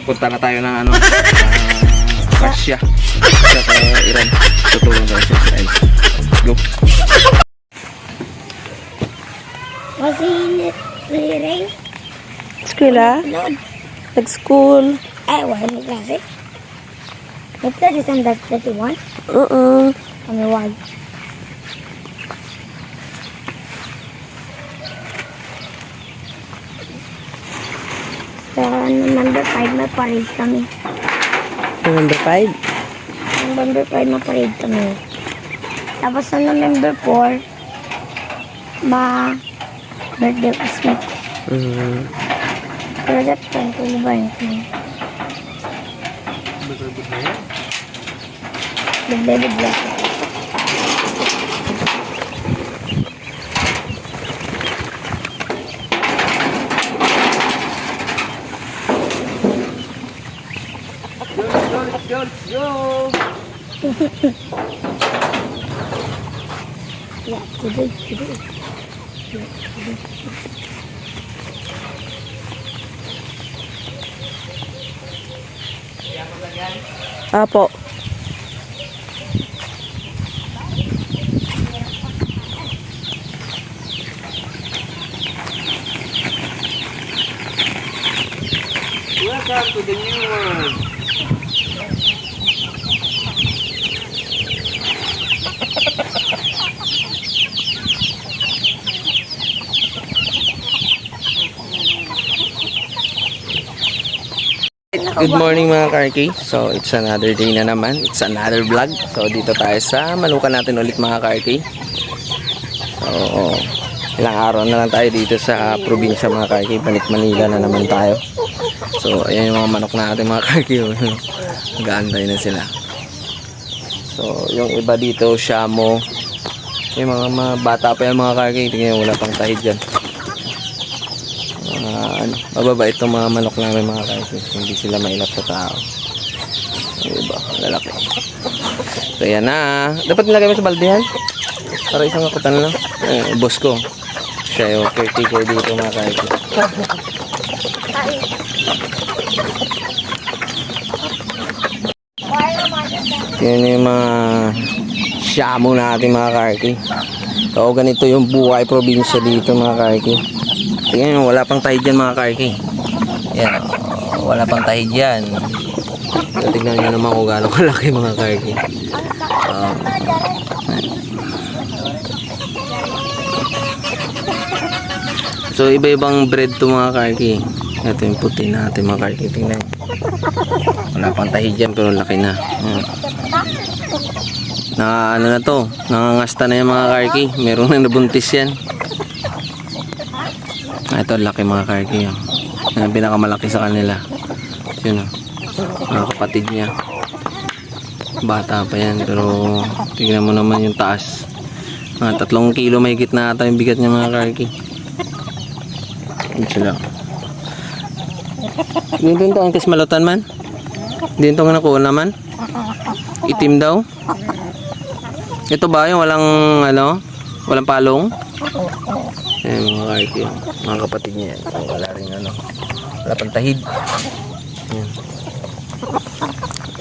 punta na tayo ng ano, Russia. Sa Iran. Tutulong tayo sa Israel. Go. Was he rain? Eskwela? No. Nag-school? I was in class. If that is on that 31, I mean, why? Sa number 5 may parade kami. Number 5? Sa number 5 may parade kami. Tapos sa number 4, birthday kasi. Pero that time, kung ba yun? Bigla. Let's go. Yeah, today. Apo. Welcome to the new world. Good morning mga Karki. So it's another day na naman. It's another vlog. So dito tayo sa Manukan natin ulit mga Karki. So ilang araw na lang tayo dito sa probinsya mga Karki. Balik Manila na naman tayo. So ayan yung mga manok natin mga Karki. Gaantay na sila. So yung iba dito Shamo. Yung mga bata pa yan mga Karki. Tingnan wala pang tahid dyan. Mababa itong mga manok namin mga Karki. Hindi sila mailap sa tao. Diba? Lalaki. So yan na. Dapat nilagay mo sa baldehan para isang kakutan lang. Boss ko siya yung caretaker dito mga Karki. Yan yung mga Shamo natin mga Karki. So ganito yung buhay probinsya dito mga Karki. Tingnan nyo, wala pang tahid dyan mga Karki. Yan, wala pang tahid dyan. So, tignan nyo naman kung gano'ng kalaki mga Karki. So iba-ibang bread to mga Karki. Ito yung puti natin mga Karki. Tingnan nyo. Wala pang tahid dyan pero laki na. Na ano na to, nangangasta na yung mga Karki. Meron na nabuntis yan. Ito laki mga Karki. Yung pinakamalaki sa kanila. Yun mga kapatid niya. Bata pa yan pero tignan mo naman yung taas. 3 kilo may gitna ata yung bigat niya mga Karki. Yun sila. Dito ito ang kismalutan man. Dito nga nakuha naman. Itim daw. Ito ba yung walang ano, walang palong? Ayan mga Karki, mga kapatid niya yan. Wala rin ano, wala pang tahid. Ayan.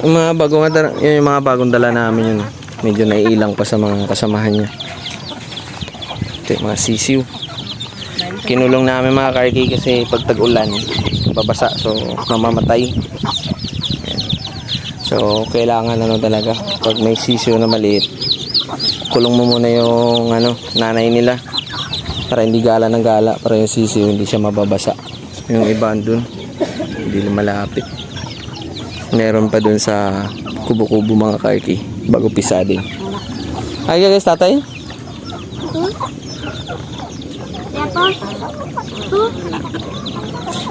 Yung mga bagong dala namin yun. Medyo naiilang pa sa mga kasamahan niya. Ito yung mga sisiw. Kinulong namin mga Karki kasi pag tag-ulan babasa, so mamamatay. Ayan. So kailangan ano talaga, pag may sisiw na maliit, kulong mo muna yung ano, nanay nila para hindi gala ng gala, para yung sisiw hindi siya mababasa. Yung iba dun hindi malapit. Meron pa dun sa kubo-kubo mga Karki bago pisadin. Ay guys, tatay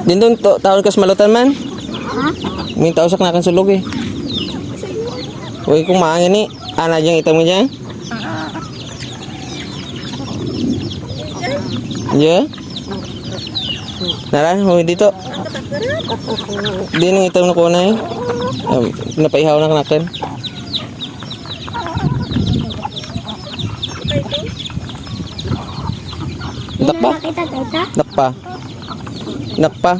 din dun taon kas malutan man. May tao sa kanakan sulog eh. Uy kung maangin eh, ana dyan itang mo dyan. Yeah. Nara, huwag dito. Di nang itang na ko na eh. Napaihaw na kanakan. Dakpa? Dakpa. Dakpa.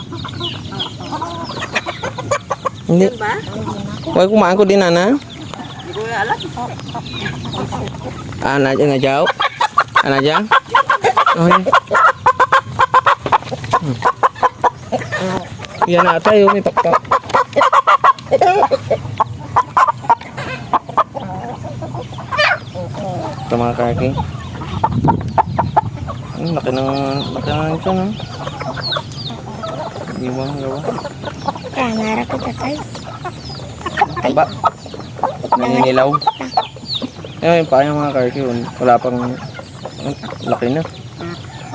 Hindi. Ba? Huwag kumain ko din, Ana. Hindi ko na alam. Ana dyan nga, Jaw. Ana dyan. Okay. Yan na tayo, may pakpak. Ito mga kaki. Laki ng ito, no? Hindi mo ang gawa. Kaya narap ko tatay. Ba? Naninilaw. Ayun, pa yung mga kaki. Wala pang laki na.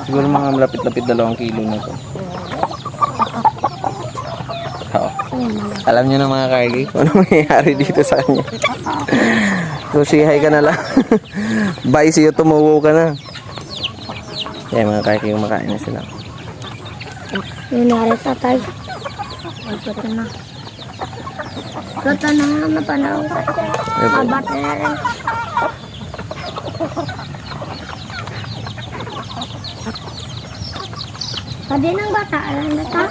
Siguro mga malapit-lapit 2 kilo na to. Oo. Alam nyo na mga kaki kung ano mangyayari dito sa kanya. So, sihay ka na lang. Bye, siyo, tumuwo ka na. Yan mga kaki, kumakain na sila. Yung narap tatay. Ay, ito na. Ito na nga napanaw. Mabata na rin. Pwede nang bata, alam na ta?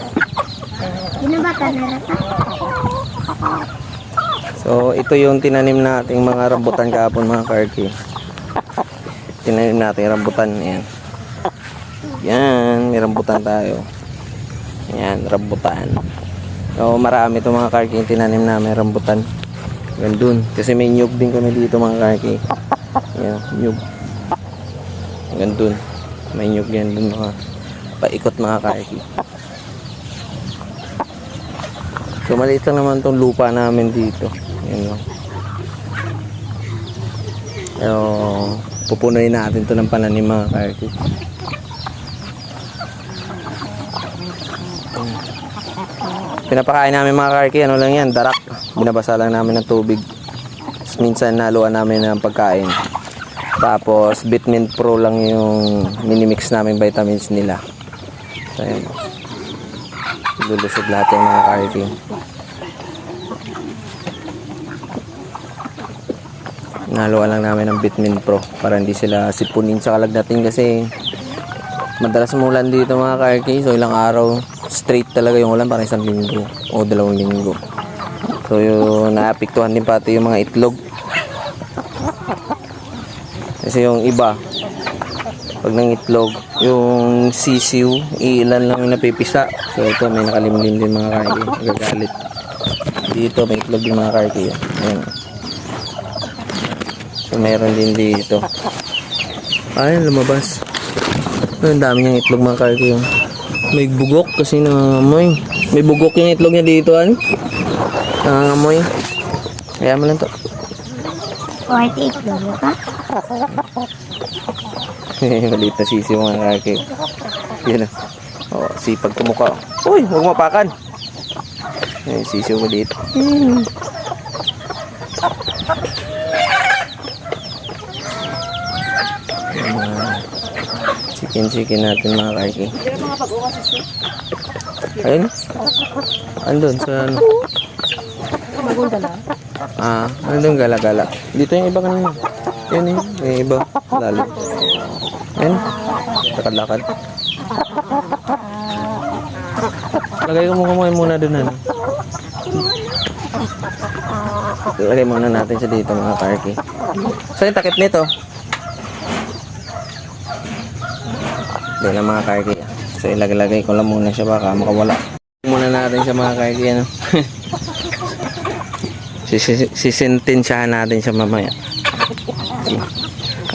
Hindi na bata na rata. So, ito yung tinanim nating mga rambutan kahapon mga karki. Tinanim natin rambutan. Ayan. Yan, may rambutan tayo. Ayan, rambutan. So, marami itong mga karki yung tinanim namin rambutan. Gandun. Kasi may nyug din kami dito mga karki. Ayan, nyug. Gandun. May nyug yan dun mga paikot mga karki. So, maliit lang naman itong lupa namin dito. Ayan o. Pero, pupunuin natin ito ng pananim mga karki. Pinapakain namin mga karki, ano lang yan, darak. Binabasa lang namin ng tubig. Tapos minsan naluan namin ng pagkain. Tapos Vitamin Pro lang yung minimix namin vitamins nila. So ayan. Lulusog lahat yung mga karki. Naluan lang namin ng Vitamin Pro para hindi sila sipunin sa kalagdating kasi madalas umulan dito mga karki. So ilang araw straight talaga yung ulan, parang 1 linggo o 2 linggo. So yung naapektuhan din pati yung mga itlog. Kasi yung iba pag nang itlog, yung sisiw, ilan lang yung napipisa. So ito may nakalimlim din mga karki, nagagalit. Dito may itlog din mga karki. Ayan. So meron din dito. Ayun, lumabas. Ang dami niyang itlog mga karki. May bugok kasi nangangamoy. May bugok yung itlog niya dito, an. Nangangamoy. Kaya mo lang to. White itlog ka? Maliit na sisiw mga karki. Yan o. Oh, sipag kumukha. Uy, huwag mapakan. Yan, sisiw maliit. Chicken natin mga karki. Ayun. Andun sa ano. Magunda na. Andun gala-gala. Dito yung iba kanina. Yan eh. Yung iba. Lalo. Yan. Lakad-lakad. Lagay ko muna dun ano. Lagay muna natin siya dito mga karki. So yung takip nito. Yan ang mga karki. So ilagay ko lang muna siya baka makawala. Muna natin siya mga karki ano. Sisintensyahan natin siya mamaya.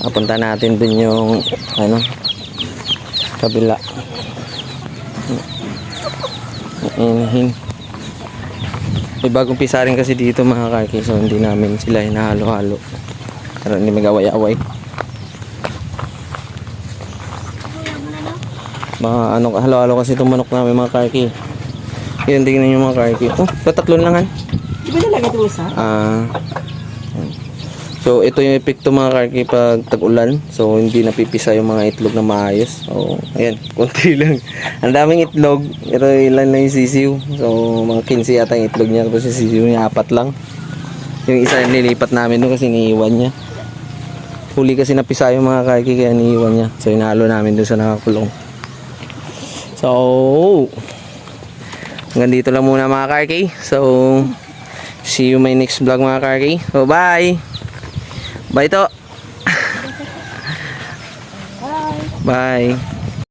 Kapunta natin dun yung ano kabila. Inahin. May bagong pisarin kasi dito mga karki. So hindi namin sila hinahalo-halo. Pero hindi mag-away-away. Mga ano, halo-halo kasi itong manok namin mga karki. Yan, tingnan nyo mga karki. Oh, tatlon lang han. Di ba nalagay ito isa? So ito yung epekto mga karki pag tag-ulan. So hindi napipisa yung mga itlog na maayos. So ayan, konti lang. Ang daming itlog. Ito ilan na yung sisiw. So mga 15 yata yung itlog niya. Tapos yung sisiw niya 4 lang. Yung isa nilipat namin doon kasi iniiwan niya. Huli kasi napisa yung mga karki kaya iniiwan niya. So inalo namin doon sa nakakulong. So hanggang dito lang muna mga Karki. So, see you my next vlog mga Karki. So, bye! Bye to! Bye!